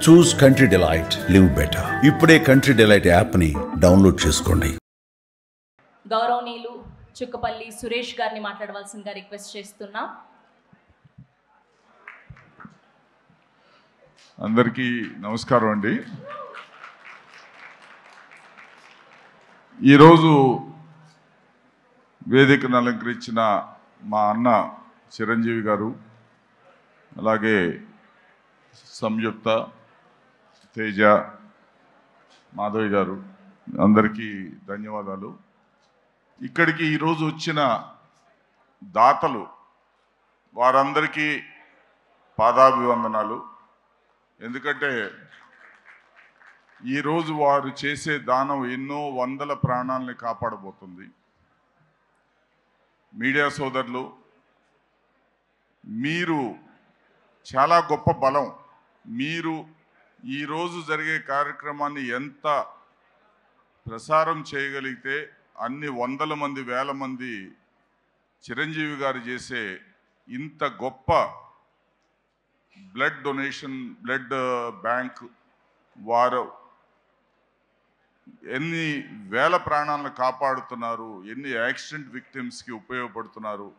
చూస్ country delight, live better. ఇప్పుడే country delight యాప్ని download చేసుకోండి. గౌరవనీయులు చుక్కపల్లి సురేష్ గారిని మాట్లాడవలసిందిగా రిక్వెస్ట్ చేస్తున్నా. అందరికీ నమస్కారం అండి. ఈరోజు వేదికను అలంకరించిన మా అన్న చిరంజీవి గారు, అలాగే సంయుక్త, తేజ, మాధవి గారు, అందరికీ ధన్యవాదాలు. ఇక్కడికి ఈరోజు వచ్చిన దాతలు వారందరికీ పాదాభివందనాలు. ఎందుకంటే ఈరోజు వారు చేసే దానం ఎన్నో వందల ప్రాణాలని కాపాడబోతుంది. మీడియా సోదరులు, మీరు చాలా గొప్ప బలం. మీరు ఈరోజు జరిగే కార్యక్రమాన్ని ఎంత ప్రసారం చేయగలిగితే అన్ని వందల మంది, వేల మంది చిరంజీవి గారు చేసే ఇంత గొప్ప బ్లడ్ డొనేషన్, బ్లడ్ బ్యాంక్, వారు ఎన్ని వేల ప్రాణాలను కాపాడుతున్నారు, ఎన్ని యాక్సిడెంట్ విక్టిమ్స్కి ఉపయోగపడుతున్నారు,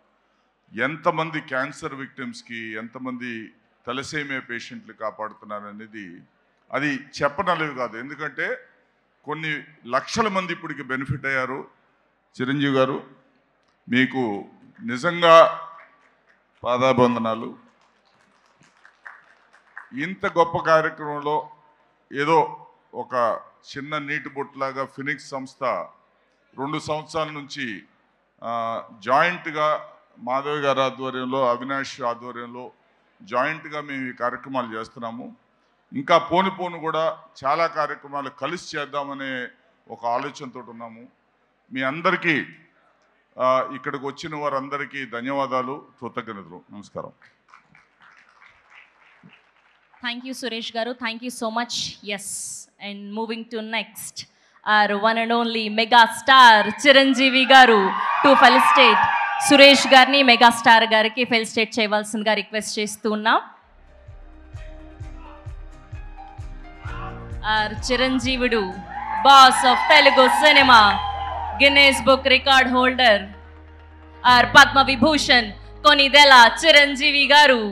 ఎంతమంది క్యాన్సర్ విక్టిమ్స్కి, ఎంతమంది తలసేమియా పేషెంట్లు కాపాడుతున్నారు అనేది అది చెప్పనలేవి కాదు. ఎందుకంటే కొన్ని లక్షల మంది ఇప్పటికి బెనిఫిట్ అయ్యారు. చిరంజీవి గారు, మీకు నిజంగా పాదాభివందనాలు. ఇంత గొప్ప కార్యక్రమంలో ఏదో ఒక చిన్న నీటి బొట్టులాగా ఫినిక్స్ సంస్థ 2 సంవత్సరాల నుంచి జాయింట్గా మాధవి గారి ఆధ్వర్యంలో, అవినాష్ ఆధ్వర్యంలో జాయింట్గా మేము ఈ కార్యక్రమాలు చేస్తున్నాము. ఇంకా పోను కూడా చాలా కార్యక్రమాలు కలిసి చేద్దామనే ఒక ఆలోచనతో ఉన్నాము. మీ అందరికీ, ఇక్కడికి వచ్చిన వారందరికీ ధన్యవాదాలు, కృతజ్ఞతలు. నమస్కారం. Thank you, Suresh Garu. Thank you so much. Yes. And moving to next, our one and only mega star Chiranjeevi Garu to felicitate Suresh Garni mega star gariki felicitate cheyavalsinదిగా రిక్వెస్ట్ చేస్తున్నాం. Our Chiranjeevudu, boss of Telugu cinema, Guinness Book record holder, our Padma Vibhushan Konidela Chiranjeevi Garu.